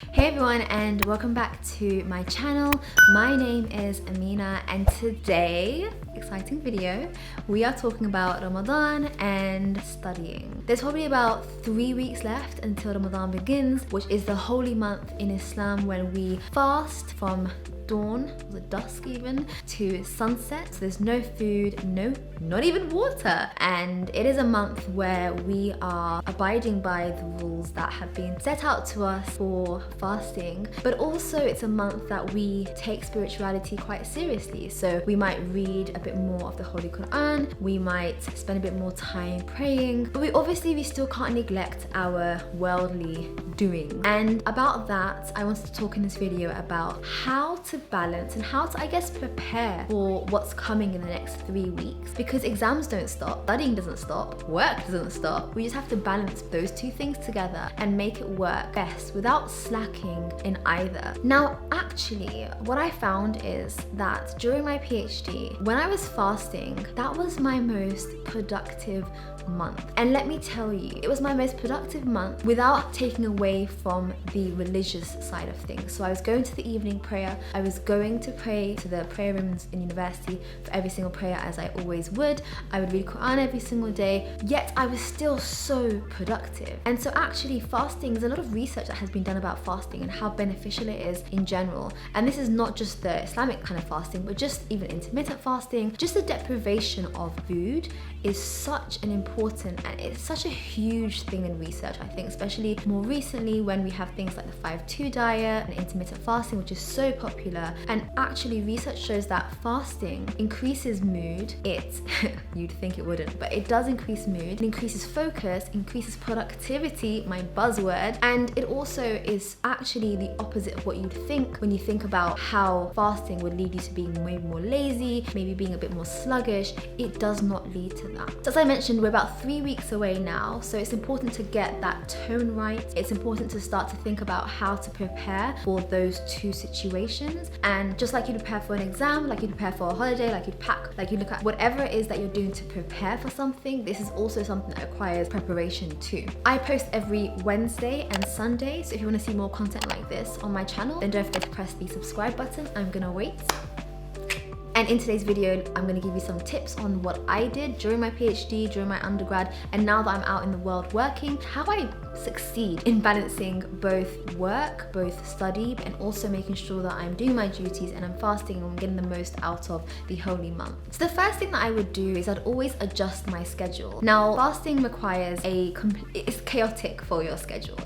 Hey everyone, and welcome back to my channel. My name is Amina, and today, exciting video, we are talking about Ramadan and studying. There's probably about 3 weeks left until Ramadan begins, which is the holy month in Islam when we fast from dawn, the dusk even, to sunset. So there's no food, not even water. And it is a month where we are abiding by the rules that have been set out to us for fasting. But also it's a month that we take spirituality quite seriously. So we might read a bit more of the Holy Quran, we might spend a bit more time praying, but we still can't neglect our worldly doing. And about that, I wanted to talk in this video about how to balance and how to, I guess, prepare for what's coming in the next 3 weeks, because exams don't stop, studying doesn't stop, work doesn't stop. We just have to balance those two things together and make it work best without slacking in either. Now, actually, what I found is that during my PhD, when I was fasting, that was my most productive month. And let me tell you, it was my most productive month without taking away from the religious side of things. So I was going to the evening prayer, I was going to pray to the prayer rooms in university for every single prayer, as I always would. I would read Quran every single day, yet I was still so productive. And so actually fasting, there's a lot of research that has been done about fasting and how beneficial it is in general. And this is not just the Islamic kind of fasting, but just even intermittent fasting. Just the deprivation of food is such an important, and it's such a huge thing in research, I think, especially more recently when we have things like the 5-2 diet and intermittent fasting, which is so popular. And actually research shows that fasting increases mood. You'd think it wouldn't, but it does increase mood, it increases focus, increases productivity, my buzzword, and it also is actually the opposite of what you'd think when you think about how fasting would lead you to being maybe more lazy, maybe being a bit more sluggish. It does not lead to that. So as I mentioned, we're about 3 weeks away now, so it's important to get that tone right. It's important to start to think about how to prepare for those two situations. And just like you prepare for an exam, like you prepare for a holiday, like you pack, like you look at whatever it is that you're doing to prepare for something, this is also something that requires preparation too. I post every Wednesday and Sunday, so if you want to see more content like this on my channel, then don't forget to press the subscribe button. I'm gonna wait. And in today's video, I'm going to give you some tips on what I did during my PhD, during my undergrad, and now that I'm out in the world working, how I succeed in balancing both work, both study, and also making sure that I'm doing my duties and I'm fasting and I'm getting the most out of the holy month. So the first thing that I would do is I'd always adjust my schedule. Now, fasting requires it's chaotic for your schedule.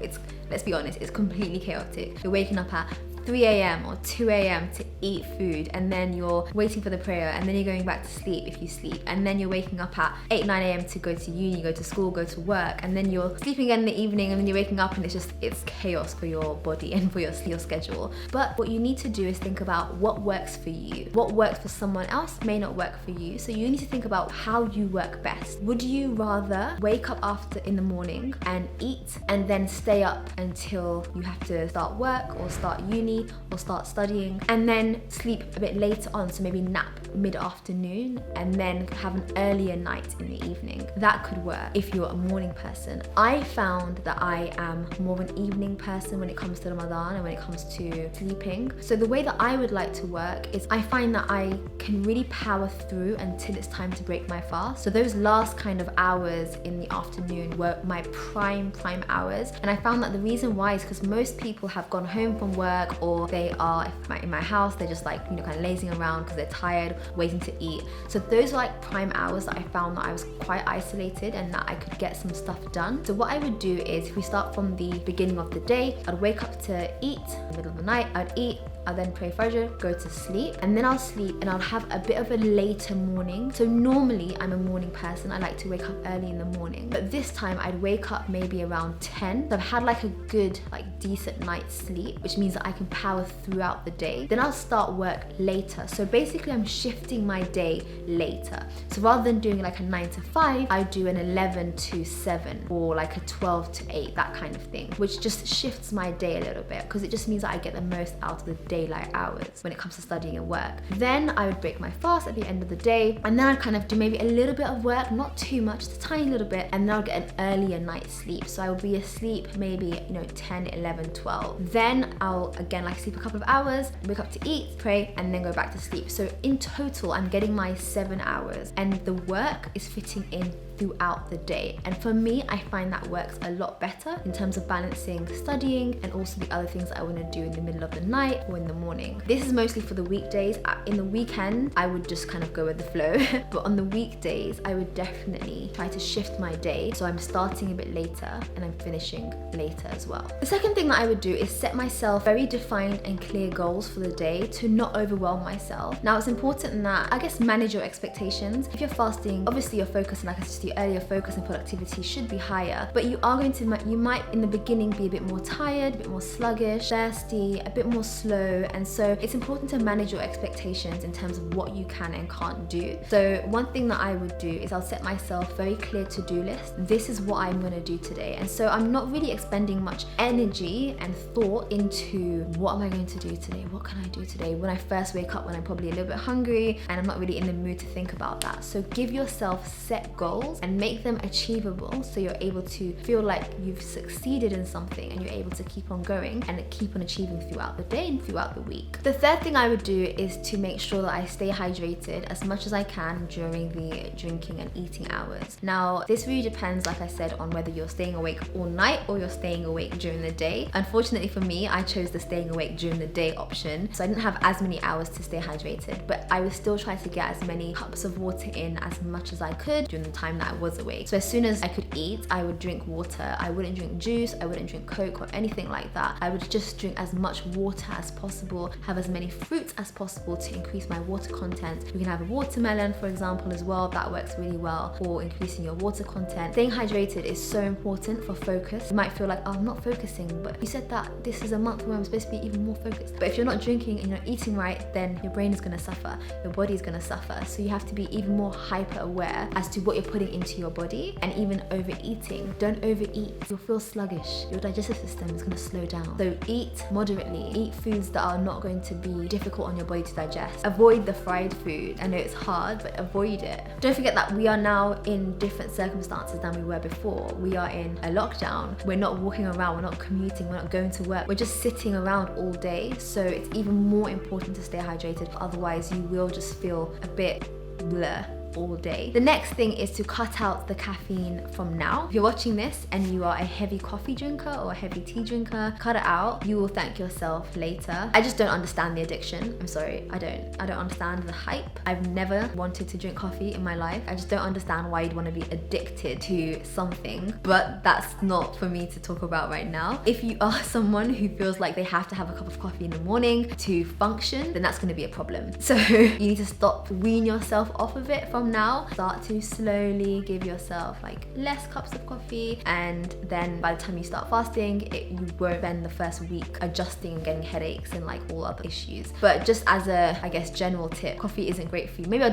Let's be honest, it's completely chaotic. You're waking up at 3 a.m. or 2 a.m. to eat food, and then you're waiting for the prayer, and then you're going back to sleep if you sleep, and then you're waking up at 8, 9 a.m. to go to uni, go to school, go to work, and then you're sleeping again in the evening, and then you're waking up, and it's chaos for your body and for your schedule. But what you need to do is think about what works for you. What works for someone else may not work for you, so you need to think about how you work best. Would you rather wake up in the morning and eat and then stay up until you have to start work or start uni or start studying, and then sleep a bit later on, so maybe nap mid-afternoon and then have an earlier night in the evening? That could work if you're a morning person. I found that I am more of an evening person when it comes to Ramadan and when it comes to sleeping. So the way that I would like to work is I find that I can really power through until it's time to break my fast. So those last kind of hours in the afternoon were my prime hours, and I found that the reason why is because most people have gone home from work, or they are in my house, they're just like, kind of lazing around because they're tired, waiting to eat. So those are like prime hours that I found that I was quite isolated and that I could get some stuff done. So what I would do is, if we start from the beginning of the day, I'd wake up to eat in the middle of the night, I'd eat, I'll then pray Fajr, go to sleep, and then I'll sleep and I'll have a bit of a later morning. So normally I'm a morning person, I like to wake up early in the morning, but this time I'd wake up maybe around 10. So I've had like a good, decent night's sleep, which means that I can power throughout the day. Then I'll start work later. So basically I'm shifting my day later. So rather than doing like a 9 to 5, I do an 11 to 7 or like a 12 to 8, that kind of thing, which just shifts my day a little bit because it just means that I get the most out of the daylight hours when it comes to studying and work. Then I would break my fast at the end of the day, and then I'd kind of do maybe a little bit of work, not too much, just a tiny little bit, and then I'll get an earlier night's sleep. So I would be asleep maybe 10, 11, 12. Then I'll again sleep a couple of hours, wake up to eat, pray, and then go back to sleep. So in total, I'm getting my 7 hours, and the work is fitting in throughout the day. And for me, I find that works a lot better in terms of balancing studying and also the other things that I want to do in the middle of the night or in the morning. This is mostly for the weekdays. In the weekend, I would just kind of go with the flow. But on the weekdays, I would definitely try to shift my day so I'm starting a bit later and I'm finishing later as well. The second thing that I would do is set myself very defined and clear goals for the day to not overwhelm myself. Now, it's important that, I guess, manage your expectations. If you're fasting, obviously your focus, and like I said earlier, focus and productivity should be higher, but you might in the beginning be a bit more tired, a bit more sluggish, thirsty, a bit more slow, and so it's important to manage your expectations in terms of what you can and can't do. So one thing that I would do is I'll set myself very clear to-do list. This is what I'm going to do today, and so I'm not really expending much energy and thought into what am I going to do today, what can I do today, when I first wake up, when I'm probably a little bit hungry and I'm not really in the mood to think about that. So give yourself set goals and make them achievable so you're able to feel like you've succeeded in something and you're able to keep on going and keep on achieving throughout the day and throughout the week. The third thing I would do is to make sure that I stay hydrated as much as I can during the drinking and eating hours. Now, this really depends, like I said, on whether you're staying awake all night or you're staying awake during the day. Unfortunately for me, I chose the staying awake during the day option, so I didn't have as many hours to stay hydrated, but I would still try to get as many cups of water in as much as I could during the time that I was awake. So as soon as I could eat, I would drink water. I wouldn't drink juice, I wouldn't drink Coke or anything like that. I would just drink as much water as possible, have as many fruits as possible to increase my water content. You can have a watermelon, for example, as well. That works really well for increasing your water content. Staying hydrated is so important for focus. You might feel like, oh, I'm not focusing, but you said that this is a month where I'm supposed to be even more focused. But if you're not drinking and you're not eating right, then your brain is going to suffer, your body is going to suffer. So you have to be even more hyper aware as to what you're putting into your body, and even overeating. Don't overeat. You'll feel sluggish. Your digestive system is going to slow down. So eat moderately. Eat foods that are not going to be difficult on your body to digest. Avoid the fried food. I know it's hard, but avoid it. Don't forget that we are now in different circumstances than we were before. We are in a lockdown. We're not walking around. We're not commuting. We're not going to work. We're just sitting around all day. So it's even more important to stay hydrated. Otherwise, you will just feel a bit bleh all day. The next thing is to cut out the caffeine from now. If you're watching this and you are a heavy coffee drinker or a heavy tea drinker, cut it out. You will thank yourself later. I just don't understand the addiction. I'm sorry, I don't understand the hype. I've never wanted to drink coffee in my life. I just don't understand why you'd want to be addicted to something, but that's not for me to talk about right now. If you are someone who feels like they have to have a cup of coffee in the morning to function, then that's going to be a problem. So you need to stop, wean yourself off of it from now. Start to slowly give yourself less cups of coffee, and then by the time you start fasting, you won't spend the first week adjusting and getting headaches and all other issues. But just as a, I guess, general tip, coffee isn't great for you. Maybe I'll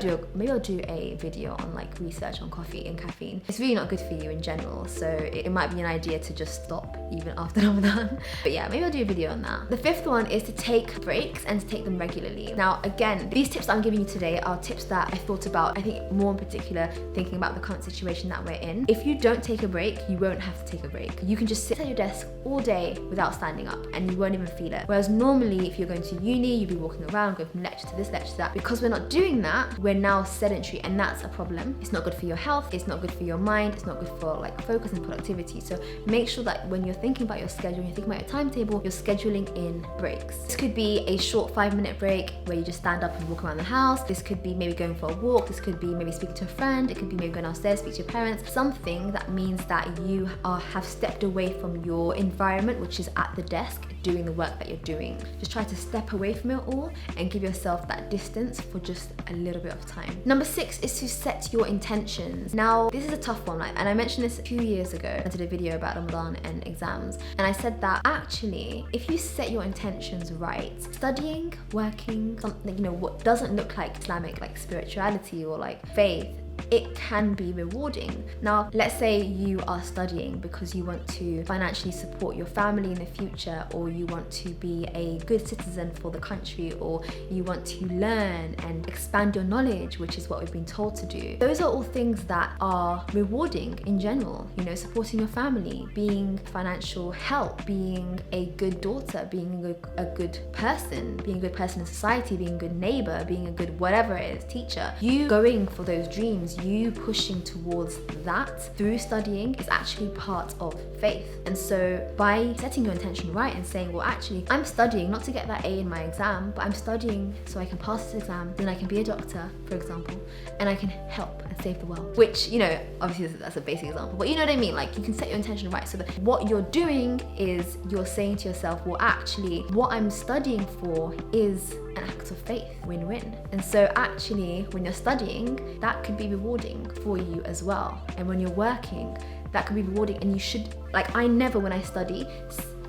do a video on research on coffee and caffeine. It's really not good for you in general, so it might be an idea to just stop even after Ramadan. But yeah, maybe I'll do a video on that. The fifth one is to take breaks and to take them regularly. Now, again, these tips that I'm giving you today are tips that I thought about, I think more in particular thinking about the current situation that we're in. If you don't take a break, you won't have to take a break. You can just sit at your desk all day without standing up and you won't even feel it. Whereas normally if you're going to uni, you'd be walking around, going from lecture to this, lecture to that. Because we're not doing that, we're now sedentary, and that's a problem. It's not good for your health, it's not good for your mind, it's not good for focus and productivity. So make sure that when you're thinking about your schedule, you're thinking about your timetable, you're scheduling in breaks. This could be a short 5-minute break where you just stand up and walk around the house. This could be maybe going for a walk. This could be maybe speaking to a friend. It could be maybe going downstairs, speak to your parents. Something that means that you have stepped away from your environment, which is at the desk, doing the work that you're doing. Just try to step away from it all and give yourself that distance for just a little bit of time. Number 6 is to set your intentions. Now, this is a tough one, and I mentioned this 2 years ago. I did a video about Ramadan and exams, and I said that actually, if you set your intentions right, studying, working, something, what doesn't look like Islamic, spirituality or faith, it can be rewarding. Now, let's say you are studying because you want to financially support your family in the future, or you want to be a good citizen for the country, or you want to learn and expand your knowledge, which is what we've been told to do. Those are all things that are rewarding in general. You know, supporting your family, being financial help, being a good daughter, being a good person, being a good person in society, being a good neighbor, being a good whatever it is, teacher. You going for those dreams, you pushing towards that through studying is actually part of faith. And so by setting your intention right and saying, well, actually, I'm studying not to get that A in my exam, but I'm studying so I can pass this exam, then I can be a doctor, for example, and I can help and save the world. Which, you know, obviously that's a basic example, but you know what I mean? Like, you can set your intention right so that what you're doing is you're saying to yourself, well, actually, what I'm studying for is an act of faith, win-win. And so actually, when you're studying, that could be rewarding for you as well. And when you're working, that could be rewarding. And you should, like, I never, when I study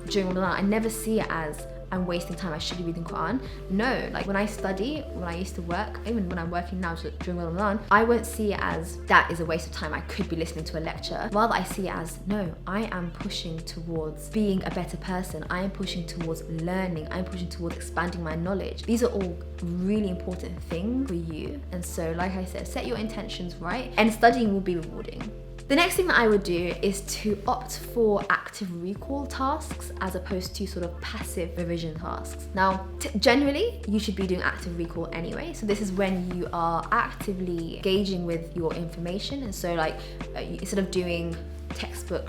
during Ramadan, I never see it as I'm wasting time, I should be reading Quran. No, like when I study, when I used to work, even when I'm working now during Ramadan, I won't see it as that is a waste of time, I could be listening to a lecture. Rather, I see it as, no, I am pushing towards being a better person. I am pushing towards learning. I'm pushing towards expanding my knowledge. These are all really important things for you. And so, like I said, set your intentions right, and studying will be rewarding. The next thing that I would do is to opt for active recall tasks as opposed to sort of passive revision tasks. Now, generally, you should be doing active recall anyway. So this is when you are actively engaging with your information. And so like, instead of doing textbook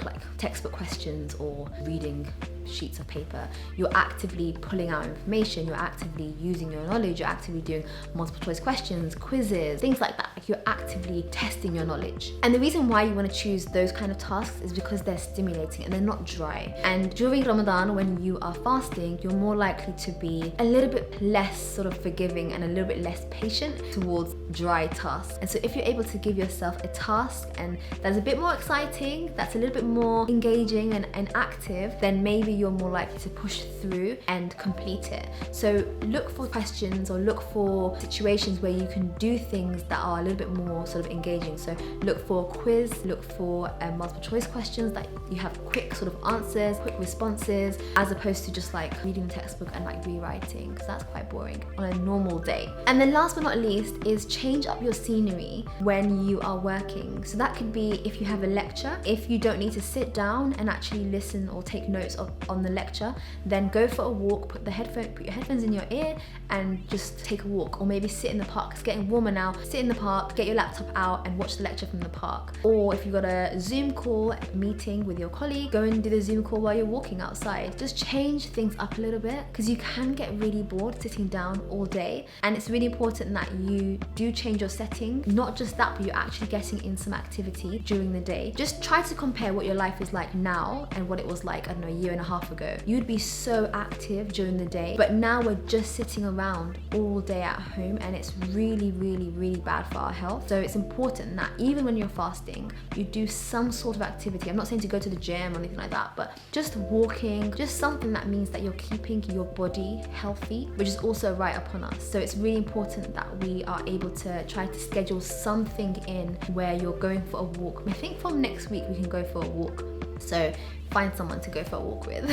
questions or reading sheets of paper, you're actively pulling out information, you're actively using your knowledge, you're actively doing multiple choice questions, quizzes, things like that. Like, you're actively testing your knowledge. And the reason why you want to choose those kind of tasks is because they're stimulating and they're not dry. And during Ramadan, when you are fasting, you're more likely to be a little bit less sort of forgiving and a little bit less patient towards dry tasks. And so if you're able to give yourself a task and that's a bit more exciting, that's a little bit more engaging and active, then maybe you're more likely to push through and complete it. So look for questions or look for situations where you can do things that are a little bit more sort of engaging. So look for a quiz, look for multiple choice questions that you have quick sort of answers, quick responses, as opposed to just like reading the textbook and like rewriting, because that's quite boring on a normal day. And then last but not least is change up your scenery when you are working. So that could be if you have a lecture, if you don't need to sit down and actually listen or take notes on the lecture, then go for a walk, put your headphones in your ear and just take a walk, or maybe sit in the park. It's getting warmer now, sit in the park, get your laptop out and watch the lecture from the park. Or if you've got a Zoom call meeting with your colleague, go and do the Zoom call while you're walking outside. Just change things up a little bit, because you can get really bored sitting down all day, and it's really important that you do change your setting. Not just that, but you're actually getting in some activity during the day. Just try to compare what your life is like now and what it was like, I don't know, a year and a half ago. You'd be so active during the day, but now we're just sitting around all day at home, and it's really, really, really bad for our health. So it's important that even when you're fasting, you do some sort of activity. I'm not saying to go to the gym or anything like that, but just walking, just something that means that you're keeping your body healthy, which is also right upon us. So it's really important that we are able to try to schedule something in where you're going for a walk. I think from next week we can go for a walk. So find someone to go for a walk with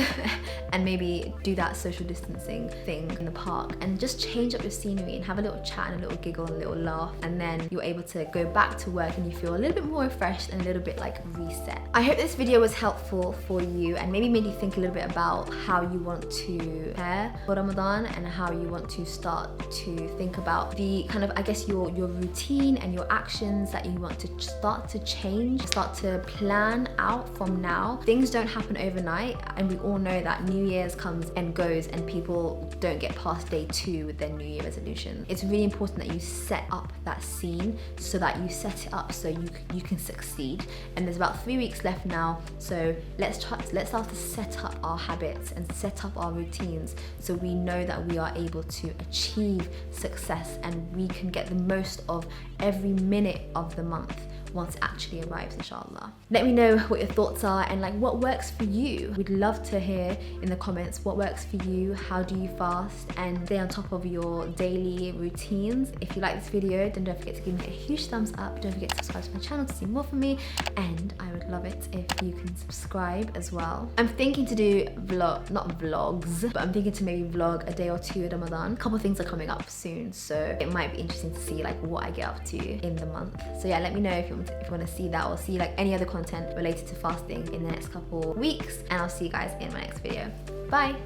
and maybe do that social distancing thing in the park, and just change up your scenery and have a little chat and a little giggle and a little laugh, and then you're able to go back to work and you feel a little bit more refreshed and a little bit like reset. I hope this video was helpful for you and maybe made you think a little bit about how you want to prepare for Ramadan and how you want to start to think about the kind of, I guess, your routine and your actions that you want to start to change, start to plan out from now. Things don't happen overnight, and we all know that New Year's comes and goes and people don't get past day 2 with their New Year resolution. It's really important that you set up that scene so that you set it up so you can succeed. And there's about 3 weeks left now, so let's start to set up our habits and set up our routines so we know that we are able to achieve success and we can get the most of every minute of the month once it actually arrives, inshallah. Let me know what your thoughts are and like what works for you. We'd love to hear in the comments what works for you, how do you fast, and stay on top of your daily routines. If you like this video, then don't forget to give me a huge thumbs up. Don't forget to subscribe to my channel to see more from me, and I would love it if you can subscribe as well. I'm thinking to do not vlogs, but I'm thinking to maybe vlog a day or two at Ramadan. A couple of things are coming up soon, so it might be interesting to see like what I get up to in the month. So yeah, let me know if you want to see that, or see like any other content related to fasting in the next couple weeks, and I'll see you guys in my next video. Bye.